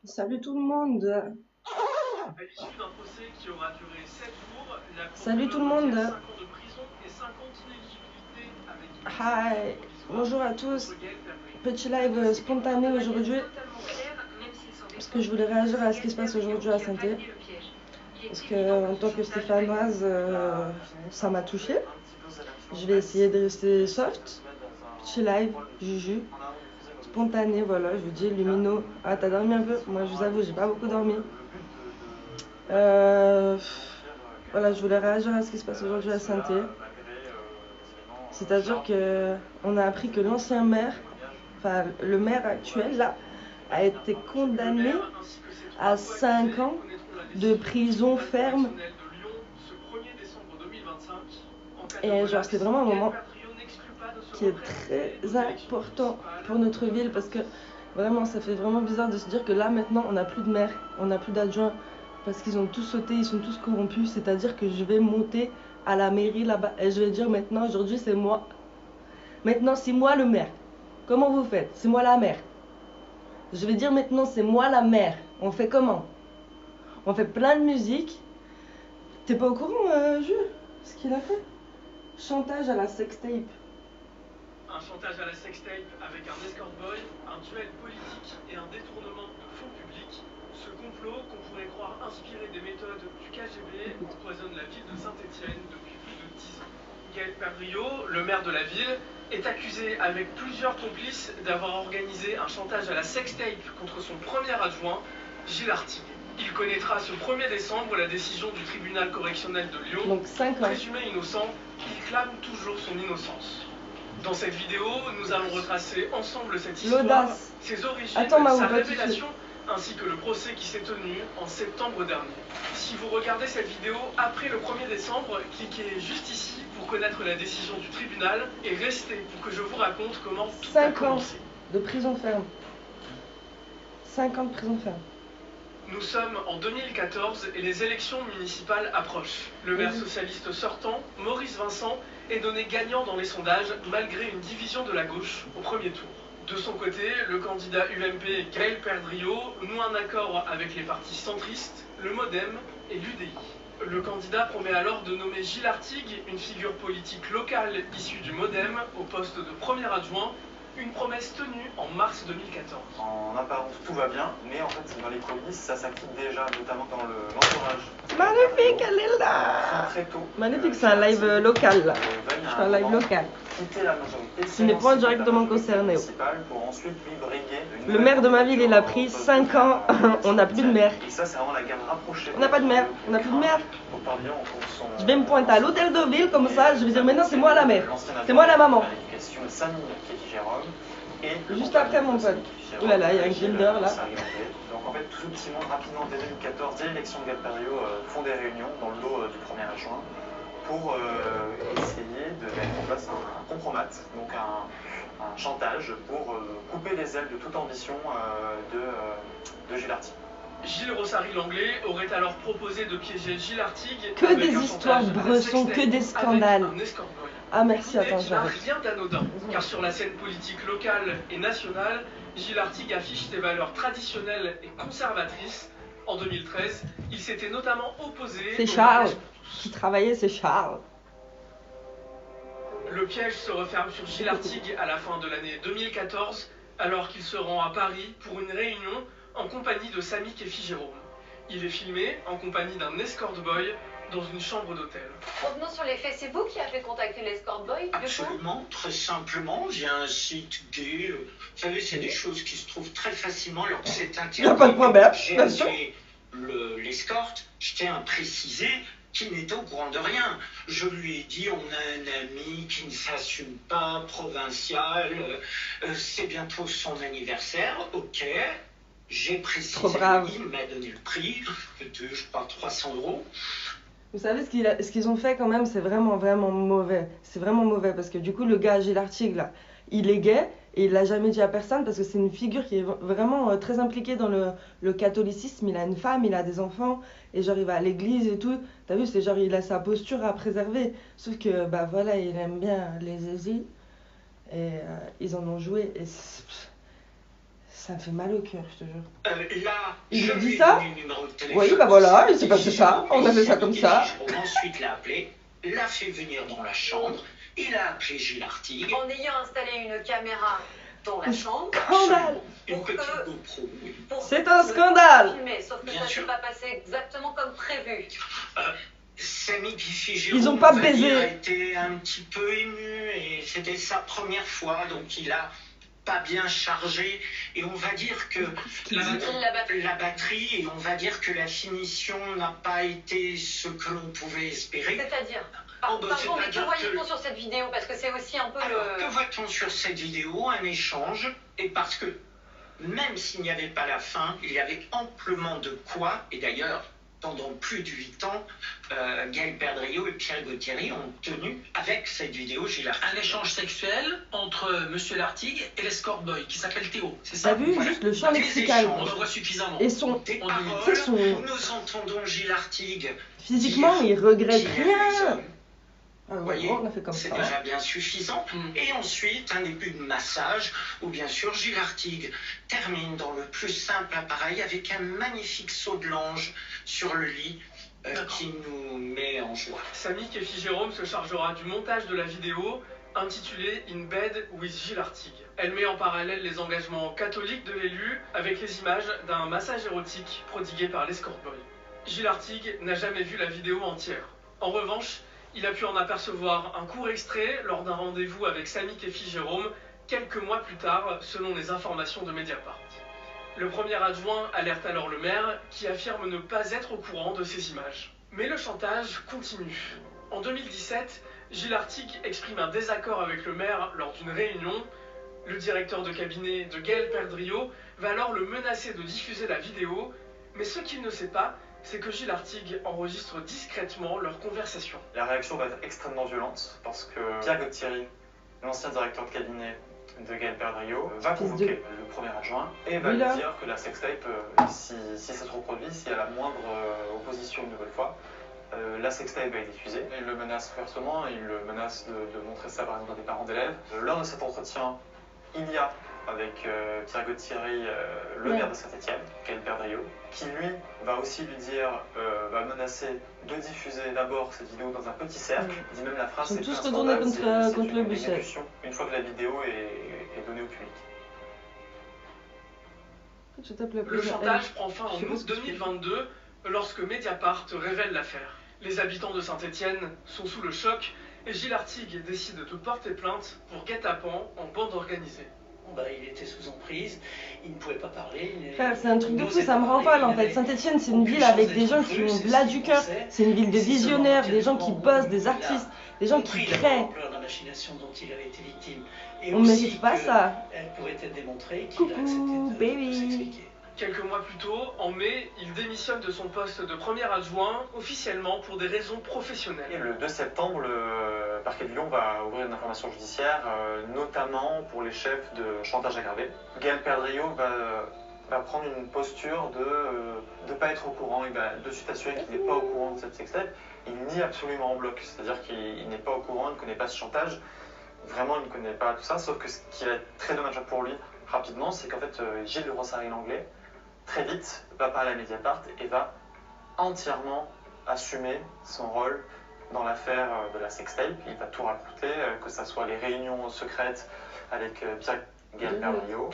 Salut tout le monde. À l'issue d'un procès qui aura duré 7 jours, la Salut tout le monde. 5 ans de prison et 5 ans d'inéligibilité avec Hi. Bonjour à tous. Petit live spontané aujourd'hui parce que je voulais réagir à ce qui se passe aujourd'hui à Saint-Étienne. Parce que en tant que stéphanoise, ça m'a touchée. Je vais essayer de rester soft. Petit live, juju. Spontané, voilà, je vous dis, Lumino. Ah, t'as dormi un peu? Moi, je vous avoue, j'ai pas beaucoup dormi. Voilà, je voulais réagir à ce qui se passe aujourd'hui à Saint-Étienne. C'est-à-dire qu'on a appris que l'ancien maire, enfin le maire actuel là, a été condamné à 5 ans de prison ferme. Et genre c'est vraiment un moment qui est très important pour notre ville parce que vraiment ça fait vraiment bizarre de se dire que là maintenant on n'a plus de maire, on n'a plus d'adjoint parce qu'ils ont tous sauté, ils sont tous corrompus. C'est-à-dire que je vais monter à la mairie là-bas et je vais dire maintenant aujourd'hui c'est moi. Maintenant c'est moi le maire. Comment vous faites? C'est moi la mère. Je vais dire maintenant c'est moi la mère. On fait comment? On fait plein de musique. T'es pas au courant, Jules, ce qu'il a fait? Chantage à la sextape. Un chantage à la sextape avec un escort boy, un duel politique et un détournement de fonds publics. Ce complot, qu'on pourrait croire inspiré des méthodes du KGB, empoisonne la ville de Saint-Étienne depuis plus de 10 ans. Gaël Perdriau, le maire de la ville, est accusé avec plusieurs complices d'avoir organisé un chantage à la sextape contre son premier adjoint, Gilles Artigue. Il connaîtra ce 1er décembre la décision du tribunal correctionnel de Lyon. Donc 5 ans. Présumé innocent, il clame toujours son innocence. Dans cette vidéo, nous allons retracer ensemble cette histoire, ses origines, sa révélation, ainsi que le procès qui s'est tenu en septembre dernier. Si vous regardez cette vidéo après le 1er décembre, cliquez juste ici pour connaître la décision du tribunal et restez pour que je vous raconte comment tout a commencé. 5 ans de prison ferme. 5 ans de prison ferme. Nous sommes en 2014 et les élections municipales approchent. Le maire socialiste sortant, Maurice Vincent, est donné gagnant dans les sondages malgré une division de la gauche au premier tour. De son côté, le candidat UMP Gaël Perdriau noue un accord avec les partis centristes, le MoDem et l'UDI. Le candidat promet alors de nommer Gilles Artigue, une figure politique locale issue du MoDem, au poste de premier adjoint. Une promesse tenue en mars 2014. En apparence, tout va bien, mais en fait, dans les coulisses, ça s'active déjà, notamment dans l'entourage. Magnifique, elle est là. Très tôt. Magnifique, c'est un live local là. Je fais un live local. Tu n'es pas directement concerné. Pour ensuite lui briguer le maire de ma ville, il a pris 5 ans. On n'a plus de maire. Et ça, c'est vraiment la gamme rapprochée. On n'a pas de maire. On n'a plus de maire. Je vais me pointer à l'hôtel de ville comme ça. Je vais dire maintenant c'est moi la mère. C'est moi la maman. Juste après mon pote. Ouh là là, il y a un grinder là. Donc en fait, tout doucement, rapidement, dès 2014, dès l'élection de Gaël Perdriau, font des réunions dans le dos du premier adjoint pour essayer de mettre en place un compromat, donc un chantage pour couper les ailes de toute ambition de Gilles Artigue. Gilles Rossary-Langlais aurait alors proposé de piéger Gilles Artigue. Que des histoires Bresson, que des scandales. Ah merci, attends, j'arrête. Rien d'anodin, car sur la scène politique locale et nationale, Gilles Artigue affiche ses valeurs traditionnelles et conservatrices. En 2013, il s'était notamment opposé... C'est Charles qui travaillait, c'est Charles. Le piège se referme sur Gilles Artigue à la fin de l'année 2014, alors qu'il se rend à Paris pour une réunion en compagnie de Samik et Jérôme. Il est filmé en compagnie d'un escort boy dans une chambre d'hôtel. Revenons sur les faits, c'est vous qui avez contacté l'escort boy? Absolument, très simplement, j'ai un site gay, vous savez, c'est des choses qui se trouvent très facilement alors que c'est interdit. Il n'y a pas de point B, j'ai bien sûr. L'escorte, je tiens à préciser qu'il n'était au courant de rien. Je lui ai dit, on a un ami qui ne s'assume pas, provincial, c'est bientôt son anniversaire, ok. J'ai précisé, il m'a donné le prix de, je crois, 300 €. Vous savez ce qu'ils ont fait quand même, c'est vraiment mauvais. C'est vraiment mauvais parce que du coup le gars Gilles Artigue là, il est gay et il l'a jamais dit à personne parce que c'est une figure qui est vraiment très impliquée dans le catholicisme. Il a une femme, il a des enfants et genre il va à l'église et tout. T'as vu, c'est genre il a sa posture à préserver. Sauf que bah voilà, il aime bien les zézis Et ils en ont joué et ça me fait mal au cœur, je te jure. Là, Il je lui dit lui ai ça? donné le numéro de téléphone. Oui, bah voilà, il s'est passé ça, on a fait ça comme ça. Ensuite l'a appelé, l'a fait venir dans la chambre, il a appelé Gilles Artigue. En ayant installé une caméra dans la chambre. Scandale! Une Pour petite que- GoPro, oui. C'est un scandale! Filmer, sauf que Bien ça s'est sûr. pas passé exactement comme prévu. Samy Guiffy Ils ont pas baisé. a été un petit peu ému et c'était sa première fois, donc il a pas bien chargé. Et on va dire que la batterie, et on va dire que la finition n'a pas été ce que l'on pouvait espérer. C'est-à-dire. Oh, bah, Pardon, mais que c'est-à-dire voyait-on que- sur cette vidéo? Parce que c'est aussi un peu Alors, que le. voit-on sur cette vidéo? Un échange, et parce que même s'il n'y avait pas la fin, il y avait amplement de quoi, et d'ailleurs, pendant plus de 8 ans, Gaël Perdriau et Pierre Gauthieri ont tenu avec cette vidéo Gilles Artigue. Un échange sexuel entre Monsieur Lartigue et l'escort boy qui s'appelle Théo, c'est ça? T'as vu Voilà. juste le champ Des lexical? échanges. On le voit suffisamment. Et son. Des On Tu paroles sais, son. où nous entendons Gilles Artigue Physiquement, il regrette qui aime les rien! hommes. Ah, Vous voyez, on a fait comme c'est ça. déjà bien suffisant. Mm. Et ensuite, un début de massage où bien sûr Gilles Artigue termine dans le plus simple appareil avec un magnifique saut de l'ange sur le lit qui nous met en joie. Samy Guiffy-Jérôme se chargera du montage de la vidéo intitulée In Bed with Gilles Artigue. Elle met en parallèle les engagements catholiques de l'élu avec les images d'un massage érotique prodigué par l'escort boy. Gilles Artigue n'a jamais vu la vidéo entière. En revanche, il a pu en apercevoir un court extrait lors d'un rendez-vous avec Samy Guiffy-Jérôme quelques mois plus tard, selon les informations de Mediapart. Le premier adjoint alerte alors le maire qui affirme ne pas être au courant de ces images. Mais le chantage continue. En 2017, Gilles Artigue exprime un désaccord avec le maire lors d'une réunion. Le directeur de cabinet de Gaël Perdriau va alors le menacer de diffuser la vidéo, mais ce qu'il ne sait pas, c'est que Gilles Artigue enregistre discrètement leur conversation. La réaction va être extrêmement violente parce que Pierre Gauthieri, l'ancien directeur de cabinet de Gaël Perdriau, va convoquer le premier adjoint et va lui dire que la sextape, si ça se reproduit, s'il y a la moindre opposition une nouvelle fois, la sextape va être diffusée. Il le menace ouvertement, il le menace de montrer ça par exemple à des parents d'élèves. Lors de cet entretien, il y a avec Pierre Gauthieri, le maire de Saint-Étienne, Gaël Perdriau, qui lui va aussi lui dire, va menacer de diffuser d'abord cette vidéo dans un petit cercle. Il dit même la phrase, Ils sont c'est tous un retournés scandale, c'est contre le une bus. exécution une fois que la vidéo est donnée au public. Je tape la Le pause. chantage prend fin Je en sais pas août ce que tu fais. 2022 lorsque Mediapart révèle l'affaire. Les habitants de Saint-Étienne sont sous le choc et Gilles Artigue décide de porter plainte pour guet-apens en bande organisée. Bah, il était sous emprise, il ne pouvait pas parler. Frère, c'est un truc de fou, ça me rend folle en fait. Saint-Etienne, c'est une ville avec des gens qui ont de là du cœur. C'est une ville de visionnaires, des gens qui bossent, des artistes, des gens qui créent. La machination dont il avait été victime. Et On aussi mérite pas que ça. Elle pourrait être démontrée qu'il Coucou, a accepté de baby. s'expliquer. Quelques mois plus tôt, en mai, il démissionne de son poste de premier adjoint, officiellement pour des raisons Et professionnelles. le 2 septembre, le parquet de Lyon va ouvrir une information judiciaire, notamment pour les chefs de chantage aggravé. Gaël Perdriau va prendre une posture de ne pas être au courant, il va de suite assurer qu'il n'est pas au courant de cette sextape. Il nie absolument en bloc, c'est-à-dire qu'il n'est pas au courant, il ne connaît pas ce chantage. Vraiment, il ne connaît pas tout ça, sauf que ce qui va être très dommageable pour lui, rapidement, c'est qu'en fait, Gilles Rosary-Langlais, très vite, va parler à Mediapart et va entièrement assumer son rôle dans l'affaire de la sextape. Il va tout raconter, que ce soit les réunions secrètes avec Pierre Gaël Perdriau.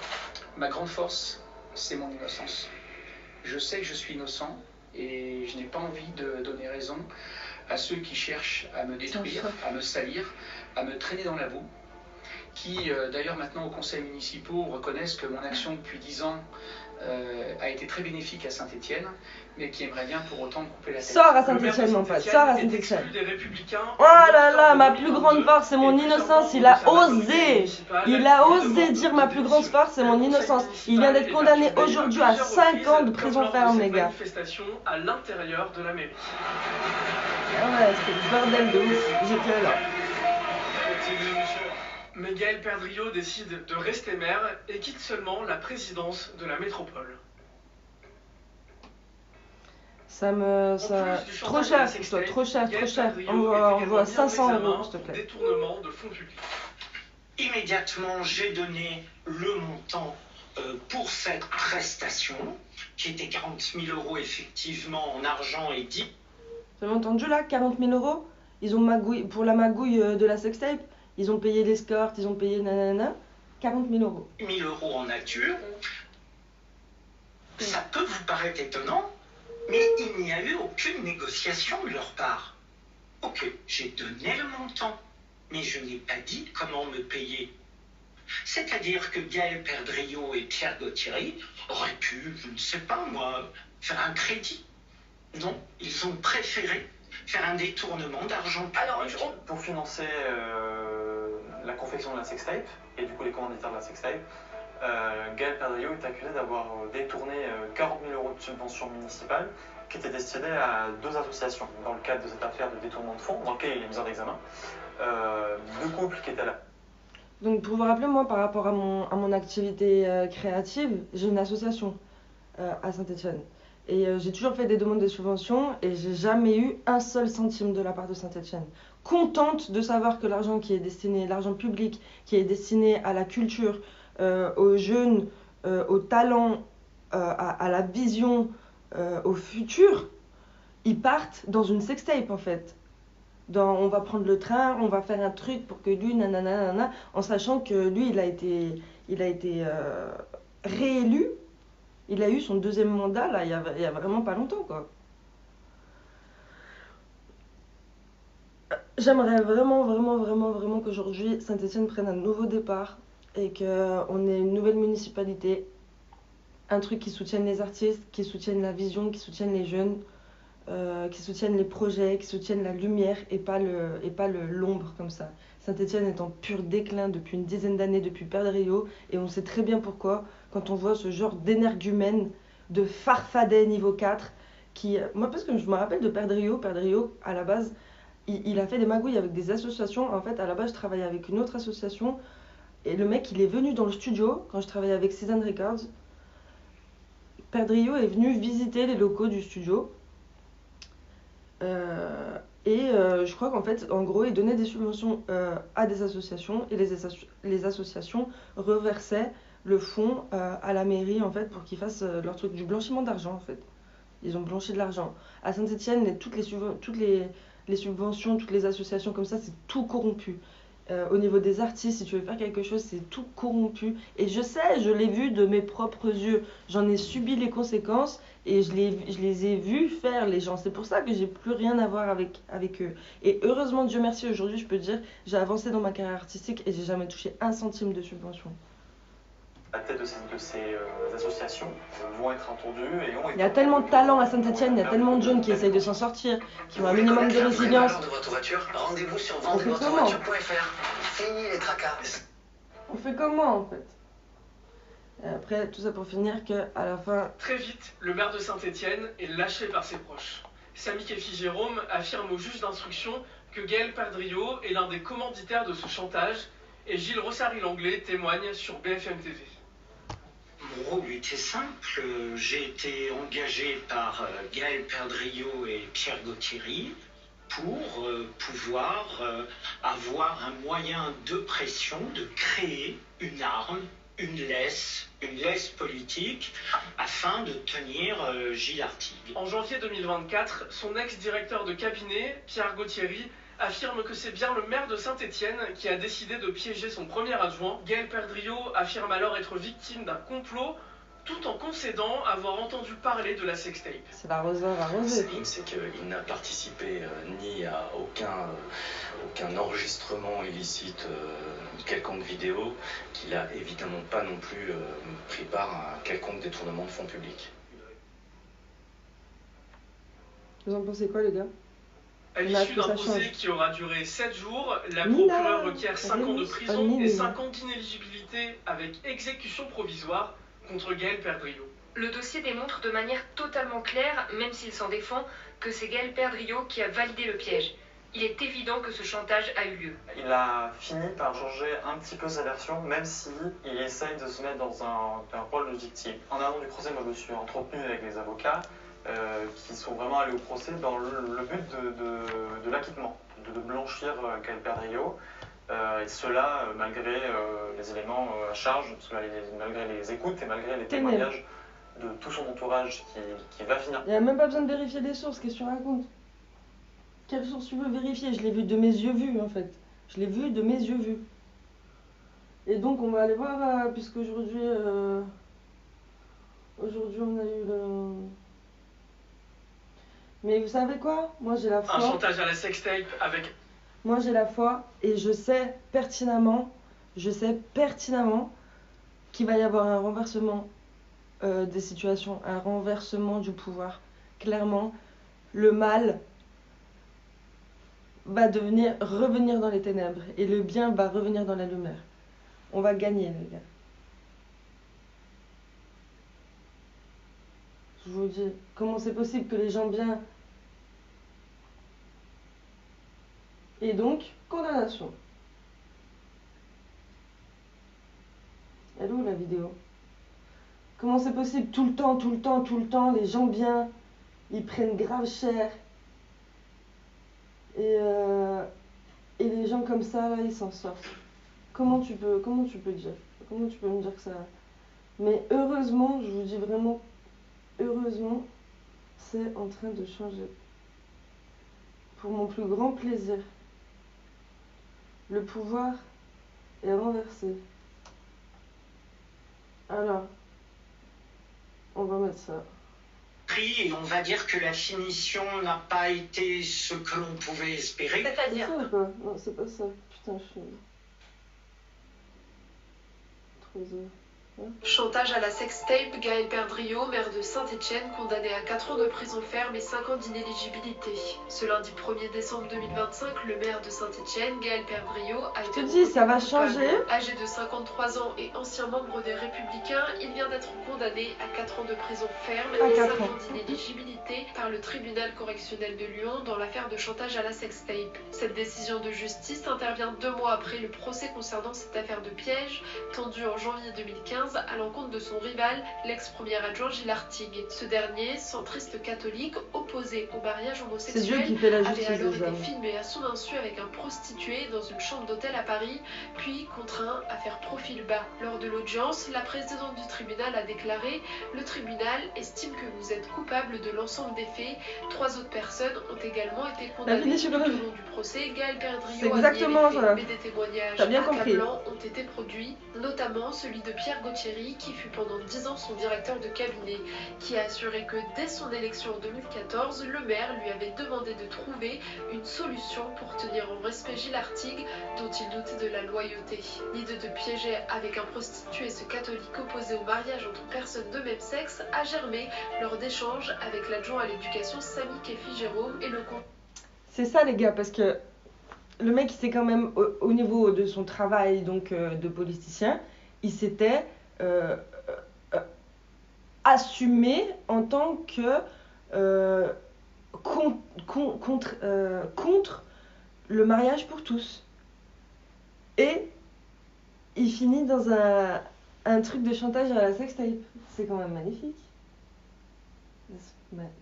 Ma grande force, c'est mon innocence. Je sais que je suis innocent et je n'ai pas envie de donner raison à ceux qui cherchent à me détruire, à me salir, à me traîner dans la boue, qui d'ailleurs maintenant au conseil municipal reconnaissent que mon action depuis 10 ans a été très bénéfique à Saint-Étienne, mais qui aimerait bien pour autant couper la tête. Sors à Le maire de Saint-Etienne, mon pote, Saint-Étienne sors à est exclu Saint-Etienne. des Républicains. Oh là là, ma plus grande force, c'est mon innocence. Il a osé. Il a osé dire ma plus grande force, c'est mon innocence. Il vient d'être condamné aujourd'hui à 5 ans de prison ferme, les gars. Manifestation à l'intérieur de la mairie. Ah ouais, c'était le bordel de ouf. J'étais là. Mais Gaël Perdriau décide de rester maire et quitte seulement la présidence de la métropole. Ça me. Ça... Trop cher pour toi, trop cher, trop cher. On voit 500 €, s'il te plaît. Détournement de fonds publics. immédiatement, j'ai donné le montant pour cette prestation, qui était 40 000 € effectivement en argent et 10. Vous avez entendu là, 40 000 €? Ils ont magouillé, pour la magouille de la sextape, ils ont payé l'escorte, ils ont payé nanana, 40 000 €. 1 000 € en nature. Ça peut vous paraître étonnant, mais il n'y a eu aucune négociation de leur part. Ok, j'ai donné le montant, mais je n'ai pas dit comment me payer. C'est-à-dire que Gaël Perdriau et Pierre Gauthieri auraient pu, je ne sais pas moi, faire un crédit. Non, ils ont préféré faire un détournement d'argent public. Alors, pour financer la confection de la sextape, et du coup les commanditaires de la sextape, Gaël Perdriau est accusé d'avoir détourné 40 000 € de subventions municipales qui étaient destinées à 2 associations. Dans le cadre de cette affaire de détournement de fonds, dans lequel il est mis en examen, 2 couples qui étaient là. Donc pour vous rappeler, moi par rapport à mon activité créative, j'ai une association à Saint-Étienne. Et j'ai toujours fait des demandes de subventions et j'ai jamais eu un seul centime de la part de Saint-Étienne. Contente de savoir que l'argent qui est destiné, l'argent public qui est destiné à la culture, aux jeunes, aux talents, à la vision, au futur, ils partent dans une sextape en fait. On va prendre le train, on va faire un truc pour que lui, nanana, en sachant que lui, il a été réélu. Il a eu son 2e mandat, là, il y a vraiment pas longtemps, quoi. J'aimerais vraiment qu'aujourd'hui, Saint-Étienne prenne un nouveau départ et qu'on ait une nouvelle municipalité, un truc qui soutienne les artistes, qui soutienne la vision, qui soutienne les jeunes, qui soutiennent les projets, qui soutiennent la lumière et pas l'ombre comme ça. Saint-Étienne est en pur déclin depuis une dizaine d'années, depuis Perdriau, et on sait très bien pourquoi, quand on voit ce genre d'énergumène, de farfadet niveau 4, moi parce que je me rappelle de Perdriau, à la base, il a fait des magouilles avec des associations. En fait, à la base, je travaillais avec une autre association, et le mec, il est venu dans le studio, quand je travaillais avec Season Records. Perdriau est venu visiter les locaux du studio, je crois qu'en fait, en gros, ils donnaient des subventions à des associations et les associations reversaient le fonds à la mairie en fait pour qu'ils fassent leur truc du blanchiment d'argent en fait. Ils ont blanchi de l'argent. À Saint-Étienne, toutes les subventions, toutes les associations comme ça, c'est tout corrompu. Au niveau des artistes, si tu veux faire quelque chose, c'est tout corrompu. Et je sais, je l'ai vu de mes propres yeux. J'en ai subi les conséquences et je les ai vus faire les gens. C'est pour ça que j'ai plus rien à voir avec eux. Et heureusement, Dieu merci, aujourd'hui, je peux dire, j'ai avancé dans ma carrière artistique et j'ai jamais touché un centime de subvention. La tête de ces associations vont être entendues et ont été... Il y a tellement de talent à Saint-Étienne, il y a tellement de jeunes qui essayent de s'en sortir, qui ont un minimum de résilience. De votre voiture, rendez-vous sur vendezvotrevoiture.fr. Fini les tracas. On fait comment en fait? Et après, tout ça pour finir qu'à la fin... Très vite, le maire de Saint-Étienne est lâché par ses proches. Samy Kefi-Jérôme affirme au juge d'instruction que Gaël Perdriau est l'un des commanditaires de ce chantage et Gilles Rossary-Langlais témoigne sur BFM TV. Mon rôle était simple, j'ai été engagé par Gaël Perdriau et Pierre Gauthieri pour pouvoir avoir un moyen de pression, de créer une arme, une laisse politique afin de tenir Gilles Artigue. En janvier 2024, son ex-directeur de cabinet, Pierre Gauthieri, affirme que c'est bien le maire de Saint-Étienne qui a décidé de piéger son premier adjoint. Gaël Perdriau affirme alors être victime d'un complot, tout en concédant avoir entendu parler de la sextape. C'est l'arroseur arrosé. C'est qu'il n'a participé ni à aucun enregistrement illicite de quelconque vidéo, qu'il n'a évidemment pas non plus pris part à quelconque détournement de fonds publics. Vous en pensez quoi les gars? À l'issue d'un procès qui aura duré 7 jours, la procureure requiert 5 ans de prison et 5 ans d'inéligibilité avec exécution provisoire contre Gaël Perdriau. Le dossier démontre de manière totalement claire, même s'il s'en défend, que c'est Gaël Perdriau qui a validé le piège. Il est évident que ce chantage a eu lieu. Il a fini par changer un petit peu sa version, même si il essaye de se mettre dans un rôle de victime. En amont du procès, moi je me suis entretenu avec les avocats qui sont vraiment allés au procès dans le but de l'acquittement, de blanchir Gaël Perdriau Et cela malgré les éléments à charge, malgré les écoutes et malgré les témoignages de tout son entourage qui va finir. Il n'y a même pas besoin de vérifier les sources, qu'est-ce que tu racontes? Quelle source tu veux vérifier? Je l'ai vu de mes yeux vus en fait. Je l'ai vu de mes yeux vus. Et donc on va aller voir, puisqu'aujourd'hui aujourd'hui on a eu le... Mais vous savez quoi? Moi j'ai la foi. Un chantage à la sextape avec... Moi j'ai la foi et je sais pertinemment qu'il va y avoir un renversement des situations, un renversement du pouvoir. Clairement, le mal va revenir dans les ténèbres et le bien va revenir dans la lumière. On va gagner, les gars. Je vous dis, comment c'est possible que les gens bien... Et donc, condamnation. Elle est où la vidéo? Comment c'est possible tout le temps, les gens bien, ils prennent grave cher. Et les gens comme ça, là, ils s'en sortent. Comment tu peux dire? Comment tu peux me dire que ça... Mais heureusement, je vous dis vraiment, heureusement, c'est en train de changer. Pour mon plus grand plaisir. Le pouvoir est renversé. Alors, on va mettre ça. Et on va dire que la finition n'a pas été ce que l'on pouvait espérer. C'est-à-dire? C'est ça ou pas? Non, c'est pas ça. Putain, je suis... 3 heures. Chantage à la sextape, Gaël Perdriau, maire de Saint-Étienne, condamné à 4 ans de prison ferme et 5 ans d'inéligibilité. Ce lundi 1er décembre 2025, le maire de Saint-Étienne, Gaël Perdriau, a été reconnu ça va changer. Âgé de 53 ans et ancien membre des Républicains, il vient d'être condamné à 4 ans de prison ferme et 5 ans d'inéligibilité par le tribunal correctionnel de Lyon dans l'affaire de chantage à la sextape. Cette décision de justice intervient 2 mois après le procès concernant cette affaire de piège, tendue en janvier 2015 à l'encontre de son rival, l'ex-premier adjoint Gilles Artigue. Ce dernier, centriste catholique, opposé au mariage homosexuel, avait alors été filmé à son insu avec un prostitué dans une chambre d'hôtel à Paris, puis contraint à faire profil bas. Lors de l'audience, la présidente du tribunal a déclaré « Le tribunal estime que vous êtes coupable de l'ensemble des faits. 3 autres personnes ont également été condamnées. » Tout au long du procès, Gaël Perdriau a nié les faits, mais des témoignages accablants ont été produits, notamment celui de Pierre Gauthier, qui fut pendant 10 ans son directeur de cabinet, qui a assuré que dès son élection en 2014, le maire lui avait demandé de trouver une solution pour tenir en respect Gilles Artigue, dont il doutait de la loyauté. L'idée de piéger avec un prostitué ce catholique opposé au mariage entre personnes de même sexe a germé lors d'échanges avec l'adjoint à l'éducation Samy Kefi-Jérôme et le comte. C'est ça les gars, parce que le mec il s'est quand même, au niveau de son travail donc de politicien, il s'était assumé en tant que contre le mariage pour tous. Et il finit dans un truc de chantage à la sextape. C'est quand même magnifique.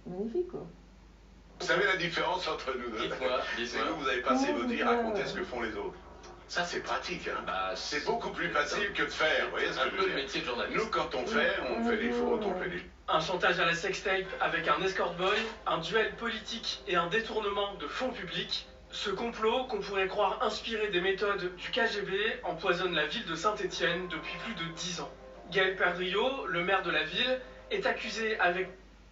Magnifique quoi. Vous savez la différence entre nous deux? C'est que vous avez passé votre vie à raconter ce que font les autres. Ça, c'est pratique. Hein. C'est beaucoup plus facile que de faire. Vous voyez ce que je veux dire? Nous, quand on fait des fautes, on fait des... Un chantage à la sextape avec un escort boy, un duel politique et un détournement de fonds publics. Ce complot, qu'on pourrait croire inspiré des méthodes du KGB, empoisonne la ville de Saint-Étienne depuis plus de 10 ans. Gaël Perdriau, le maire de la ville, est accusé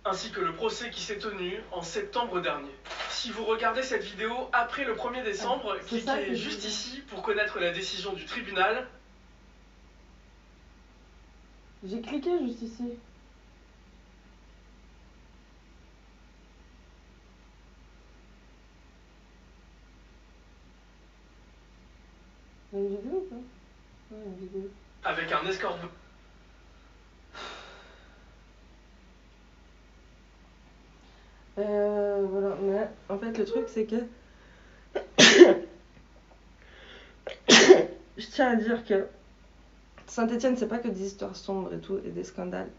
ainsi que le procès qui s'est tenu en septembre dernier. Si vous regardez cette vidéo après le 1er décembre, cliquez juste ici pour connaître la décision du tribunal. J'ai cliqué juste ici. Il y a une vidéo ou pas? Ouais, une vidéo. Avec un escort... Voilà, mais en fait le truc c'est que je tiens à dire que Saint-Étienne c'est pas que des histoires sombres et tout et des scandales.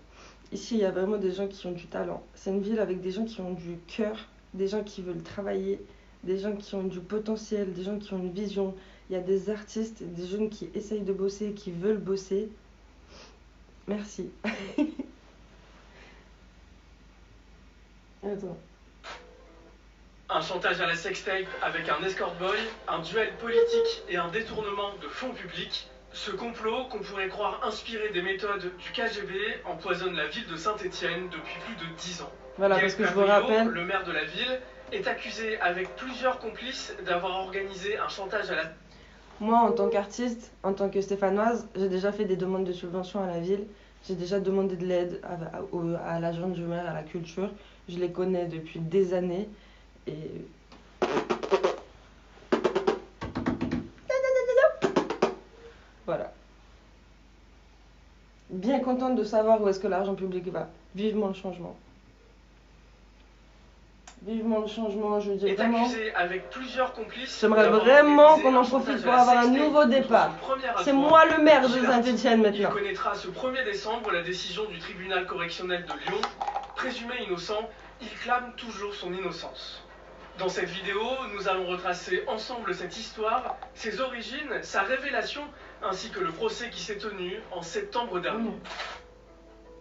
Ici il y a vraiment des gens qui ont du talent. C'est une ville avec des gens qui ont du cœur, des gens qui veulent travailler, des gens qui ont du potentiel, des gens qui ont une vision. il y a des artistes, des jeunes qui essayent de bosser, qui veulent bosser. Merci. Attends. Un chantage à la sextape avec un escort boy, un duel politique et un détournement de fonds publics. Ce complot, qu'on pourrait croire inspiré des méthodes du KGB, empoisonne la ville de Saint-Étienne depuis plus de 10 ans. Voilà, Gaël parce que je vous Perdriau, rappelle... le maire de la ville, est accusé avec plusieurs complices d'avoir organisé un chantage à la... Moi, en tant qu'artiste, en tant que stéphanoise, j'ai déjà fait des demandes de subventions à la ville. J'ai déjà demandé de l'aide à l'agent du maire, à la culture. Je les connais depuis des années. Et... Voilà. Bien contente de savoir où est-ce que l'argent public va. Vivement le changement. Vivement le changement, je dis vraiment. Avec plusieurs complices. J'aimerais vraiment qu'on en profite pour avoir un nouveau départ. C'est moi le maire de Saint-Étienne maintenant. Il connaîtra ce 1er décembre la décision du tribunal correctionnel de Lyon. Présumé innocent, il clame toujours son innocence. Dans cette vidéo, nous allons retracer ensemble cette histoire, ses origines, sa révélation, ainsi que le procès qui s'est tenu en septembre dernier.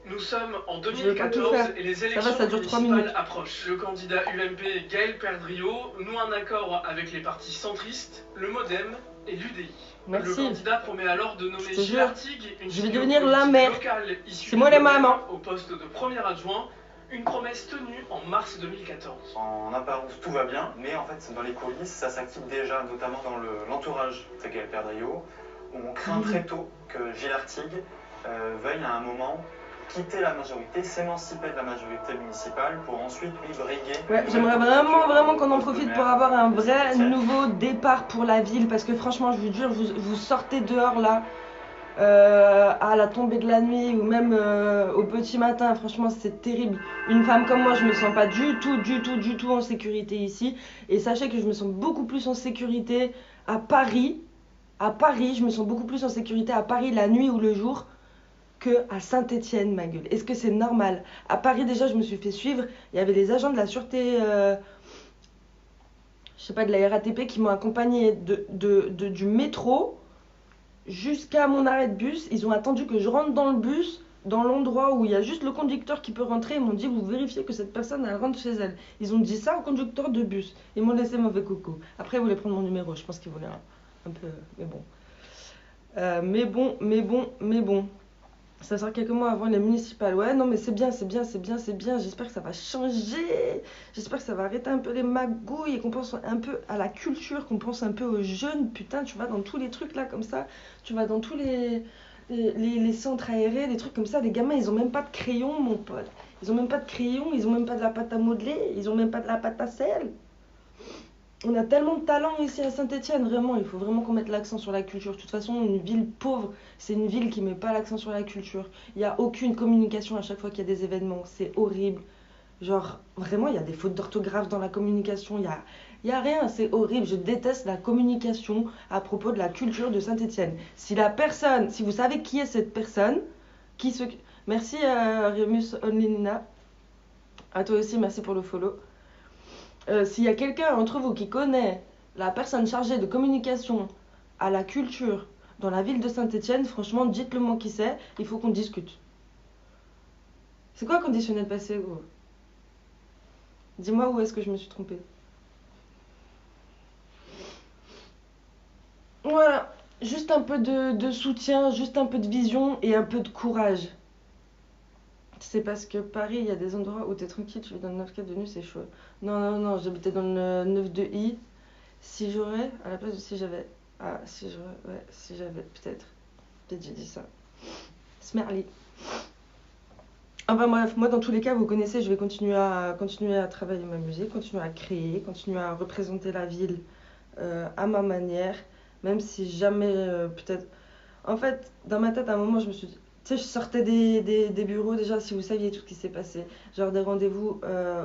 Nous sommes en 2014 et les élections municipales approchent. Le candidat UMP Gaël Perdriau noue un accord avec les partis centristes, le MoDem et l'UDI. Merci. Le candidat promet alors de nommer Gilles Artigue, une je vais devenir la maire. C'est moi les mamans. Au poste de premier adjoint, une promesse tenue en mars 2014. En apparence, tout va bien, mais en fait, dans les coulisses, ça s'active déjà, notamment dans l'entourage de Gaël Perdriau, où on craint très tôt que Gilles Artigue veuille à un moment quitter la majorité, s'émanciper de la majorité municipale pour ensuite lui briguer. Ouais, j'aimerais vraiment qu'on en profite pour avoir un vrai nouveau départ pour la ville, parce que franchement, je vous jure, vous sortez dehors là, à la tombée de la nuit ou même au petit matin, franchement c'est terrible. Une femme comme moi, je me sens pas du tout en sécurité ici, et sachez que je me sens beaucoup plus en sécurité à Paris. À Paris, je me sens beaucoup plus en sécurité à Paris la nuit ou le jour que à Saint-Étienne, ma gueule. Est-ce que c'est normal? À Paris, déjà, je me suis fait suivre. Il y avait les agents de la sûreté, je sais pas, de la RATP qui m'ont accompagné du métro jusqu'à mon arrêt de bus. Ils ont attendu que je rentre dans le bus, dans l'endroit où il y a juste le conducteur qui peut rentrer. Ils m'ont dit, vous vérifiez que cette personne, elle rentre chez elle. Ils ont dit ça au conducteur de bus. Ils m'ont laissé mauvais coucou. Après, ils voulaient prendre mon numéro. Je pense qu'ils voulaient un peu... Mais bon. Ça sort quelques mois avant les municipales. Ouais, non, mais c'est bien. J'espère que ça va changer. J'espère que ça va arrêter un peu les magouilles et qu'on pense un peu à la culture, qu'on pense un peu aux jeunes. Putain, tu vas dans tous les trucs là, comme ça. Tu vas dans tous les centres aérés, des trucs comme ça. Les gamins, ils ont même pas de crayon, mon pote. Ils ont même pas de crayon, ils ont même pas de la pâte à modeler, ils ont même pas de la pâte à sel. On a tellement de talent ici à Saint-Étienne, vraiment, il faut vraiment qu'on mette l'accent sur la culture. De toute façon, une ville pauvre, c'est une ville qui met pas l'accent sur la culture. Il n'y a aucune communication à chaque fois qu'il y a des événements, c'est horrible. Genre, vraiment, il y a des fautes d'orthographe dans la communication, il y a rien, c'est horrible. Je déteste la communication à propos de la culture de Saint-Étienne. Si vous savez qui est cette personne, Merci Rémus Onlinina, à toi aussi, merci pour le follow. S'il y a quelqu'un entre vous qui connaît la personne chargée de communication à la culture dans la ville de Saint-Étienne, franchement, dites-le moi qui c'est, il faut qu'on discute. C'est quoi conditionnel passé, gros? Dis-moi où est-ce que je me suis trompée. Voilà, juste un peu de soutien, juste un peu de vision et un peu de courage. C'est parce que Paris, il y a des endroits où t'es tranquille, tu vis dans le 9-4 de nuit, c'est chaud. Non, j'habitais dans le 9-2i. Si j'aurais, à la place de si j'avais... Ah, si j'avais, peut-être j'ai dit ça. Smerly. Enfin bref, moi dans tous les cas, vous connaissez, je vais continuer à travailler ma musique, continuer à créer, continuer à représenter la ville à ma manière, même si jamais, peut-être... En fait, dans ma tête, à un moment, je me suis dit... Tu sais, je sortais des bureaux, déjà, si vous saviez tout ce qui s'est passé. Genre des rendez-vous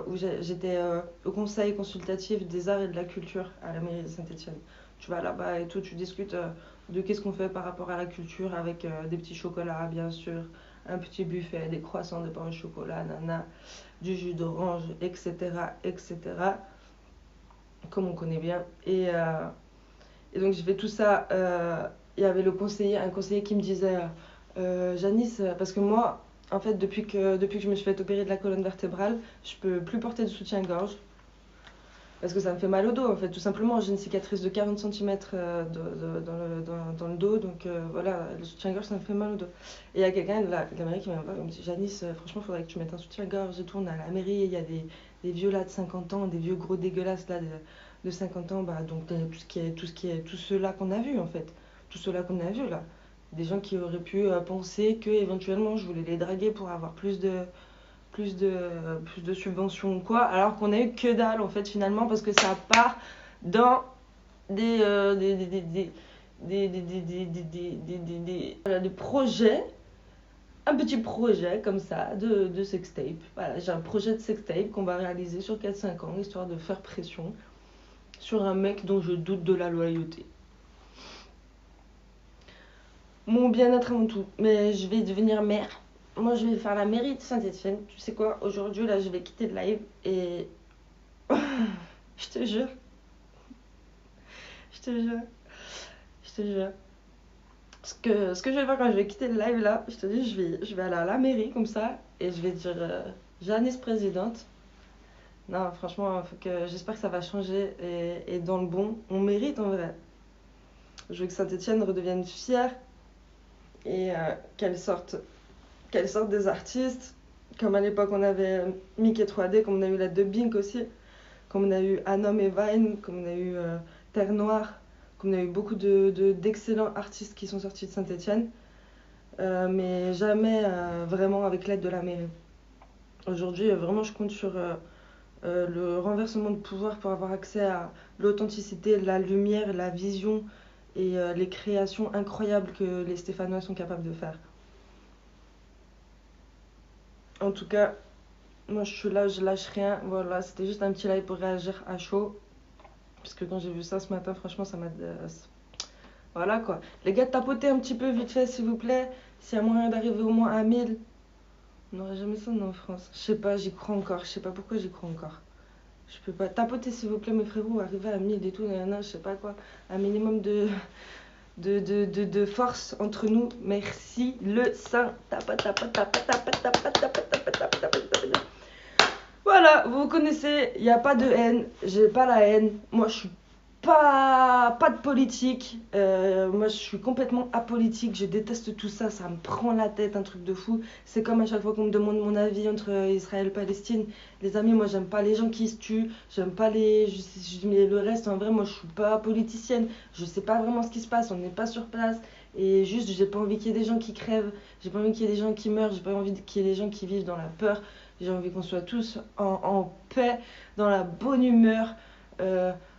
où j'étais au conseil consultatif des arts et de la culture à la mairie de Saint-Étienne. Tu vas là-bas et tout, tu discutes de qu'est-ce qu'on fait par rapport à la culture avec des petits chocolats, bien sûr, un petit buffet, des croissants, des pains au chocolat, du jus d'orange, etc., comme on connaît bien. Et Et donc, j'ai fait tout ça. Il y avait un conseiller qui me disait Janice, parce que moi, en fait, depuis que je me suis fait opérer de la colonne vertébrale, je peux plus porter de soutien-gorge. Parce que ça me fait mal au dos, en fait, tout simplement. J'ai une cicatrice de 40 cm dans le dos, donc voilà, le soutien-gorge, ça me fait mal au dos. Et il y a quelqu'un de la mairie qui m'a dit Janice, franchement, il faudrait que tu mettes un soutien-gorge et tout. On est à la mairie, il y a des vieux là de 50 ans, des vieux gros dégueulasses là de 50 ans, bah, donc tout ceux-là qu'on a vu, en fait. Tout ceux-là qu'on a vu, là. Des gens qui auraient pu penser que éventuellement je voulais les draguer pour avoir plus de subventions ou quoi, alors qu'on a eu que dalle en fait finalement, parce que ça part dans des projets, un petit projet comme ça de sextape. Voilà, j'ai un projet de sextape qu'on va réaliser sur 4-5 ans, histoire de faire pression sur un mec dont je doute de la loyauté. Mon bien-être avant tout, mais je vais devenir mère. Moi, je vais faire la mairie de Saint-Etienne. Tu sais quoi, aujourd'hui, là, je vais quitter le live et... je te jure. Ce que je vais faire quand je vais quitter le live, là, je te dis, je vais aller à la mairie, comme ça, et je vais dire Janice présidente. Non, franchement, j'espère que ça va changer, et dans le bon, on mérite, en vrai. Je veux que Saint-Etienne redevienne fière, et qu'elle sorte des artistes, comme à l'époque on avait Mickey 3D, comme on a eu la Dubbing aussi, comme on a eu Anom et Vine, comme on a eu Terre Noire, comme on a eu beaucoup d'excellents artistes qui sont sortis de Saint-Etienne, mais jamais vraiment avec l'aide de la mairie. Aujourd'hui, vraiment, je compte sur le renversement de pouvoir pour avoir accès à l'authenticité, la lumière, la vision et les créations incroyables que les Stéphanois sont capables de faire. En tout cas, moi je suis là, je lâche rien. Voilà, c'était juste un petit live pour réagir à chaud. Parce que quand j'ai vu ça ce matin, franchement, ça m'a... Voilà quoi. Les gars, tapotez un petit peu vite fait, s'il vous plaît. S'il y a moyen d'arriver au moins à 1000. On n'aurait jamais ça en France. Je sais pas, j'y crois encore. Je sais pas pourquoi j'y crois encore. Je peux pas. Tapotez s'il vous plaît, mes frérots. Arriver à 1000 et tout, je sais pas quoi. Un minimum de force entre nous. Merci le Saint. Voilà, vous connaissez, il n'y a pas de haine, j'ai pas la haine. Moi, je suis pas de politique. Moi, je suis complètement apolitique. Je déteste tout ça. Ça me prend la tête, un truc de fou. C'est comme à chaque fois qu'on me demande mon avis entre Israël et Palestine. Les amis, moi, j'aime pas les gens qui se tuent. J'aime pas mais le reste, en vrai, moi, je suis pas politicienne. Je sais pas vraiment ce qui se passe. On n'est pas sur place. Et juste, j'ai pas envie qu'il y ait des gens qui crèvent. J'ai pas envie qu'il y ait des gens qui meurent. J'ai pas envie qu'il y ait des gens qui vivent dans la peur. J'ai envie qu'on soit tous en paix, dans la bonne humeur.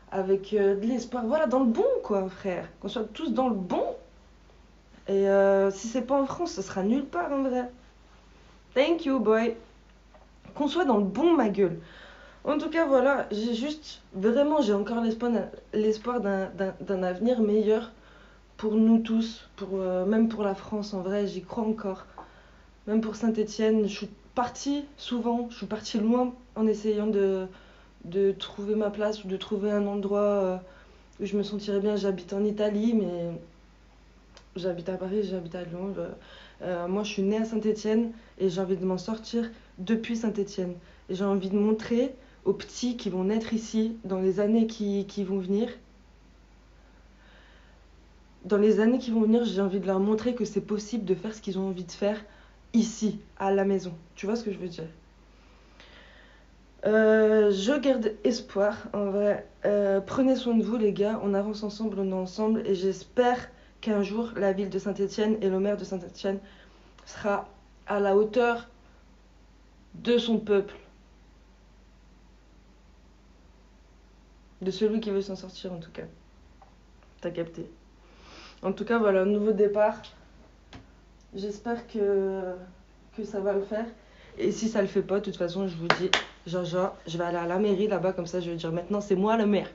Avec de l'espoir, voilà, dans le bon quoi, frère, qu'on soit tous dans le bon. Et si c'est pas en France, ce sera nulle part en vrai. Thank you boy. Qu'on soit dans le bon, ma gueule. En tout cas, voilà, j'ai encore l'espoir d'un avenir meilleur pour nous tous, même pour la France en vrai, j'y crois encore. Même pour Saint-Etienne, je suis partie loin en essayant de trouver ma place ou de trouver un endroit où je me sentirais bien. J'habite en Italie, mais j'habite à Paris, j'habite à Lyon. Moi, je suis née à Saint-Etienne et j'ai envie de m'en sortir depuis Saint-Etienne. Et j'ai envie de montrer aux petits qui vont naître ici dans les années qui vont venir. Dans les années qui vont venir, j'ai envie de leur montrer que c'est possible de faire ce qu'ils ont envie de faire ici, à la maison. Tu vois ce que je veux dire ? Je garde espoir, en vrai. Prenez soin de vous, les gars. On avance ensemble, on est ensemble. Et j'espère qu'un jour, la ville de Saint-Etienne et le maire de Saint-Etienne sera à la hauteur de son peuple. De celui qui veut s'en sortir, en tout cas. T'as capté. En tout cas, voilà, un nouveau départ. J'espère que ça va le faire. Et si ça le fait pas, de toute façon, je vous dis, Jojo, je vais aller à la mairie là-bas, comme ça je vais dire maintenant c'est moi le maire.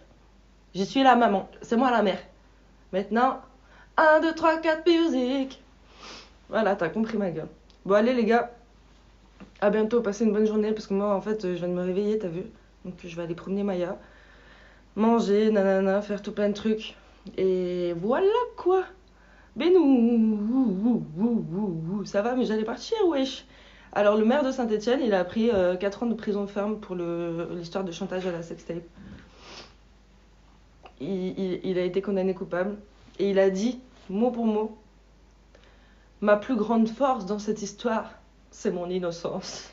Je suis la maman, c'est moi la mère. Maintenant, 1, 2, 3, 4, musique. Voilà, t'as compris ma gueule. Bon allez les gars, à bientôt, passez une bonne journée, parce que moi en fait je viens de me réveiller, t'as vu. Donc je vais aller promener Maya, manger, nanana, faire tout plein de trucs. Et voilà quoi. Ben nous, ça va, mais j'allais partir, wesh. Alors le maire de Saint-Etienne, il a pris 4 ans de prison ferme pour l'histoire de chantage à la sextape. Il a été condamné coupable. Et il a dit, mot pour mot, ma plus grande force dans cette histoire, c'est mon innocence.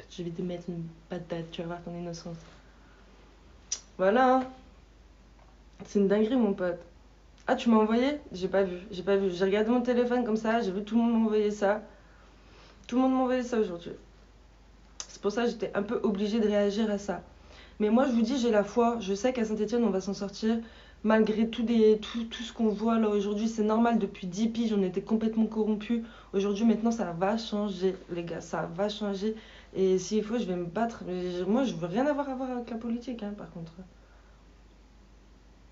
Je vais te mettre une patate, tu vas voir ton innocence. Voilà. C'est une dinguerie, mon pote. Ah, tu m'as envoyé? J'ai pas vu. J'ai regardé mon téléphone comme ça, j'ai vu tout le monde m'envoyer ça. Tout le monde m'a envoyé ça aujourd'hui. C'est pour ça que j'étais un peu obligée de réagir à ça. Mais moi, je vous dis, j'ai la foi. Je sais qu'à Saint-Etienne, on va s'en sortir. Malgré tout ce qu'on voit là aujourd'hui, c'est normal. Depuis 10 piges, on était complètement corrompus. Aujourd'hui, maintenant, ça va changer, les gars. Ça va changer. Et s'il faut, je vais me battre. Mais moi, je veux rien avoir à voir avec la politique, hein, par contre.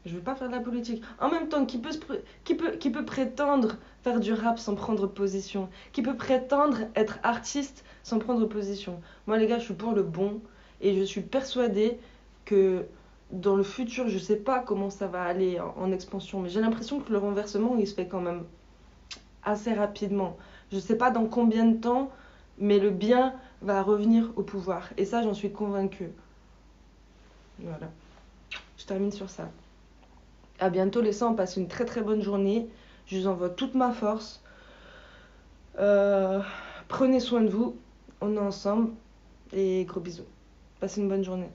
Je veux pas faire de la politique. En même temps, qui peut prétendre faire du rap sans prendre position? Qui peut prétendre être artiste sans prendre position? Moi, les gars, je suis pour le bon. Et je suis persuadée que dans le futur, je sais pas comment ça va aller en expansion. Mais j'ai l'impression que le renversement, il se fait quand même assez rapidement. Je sais pas dans combien de temps, mais le bien va revenir au pouvoir. Et ça, j'en suis convaincue. Voilà. Je termine sur ça. À bientôt les sangs, on passe une très très bonne journée. Je vous envoie toute ma force. Prenez soin de vous. On est ensemble. Et gros bisous. Passez une bonne journée.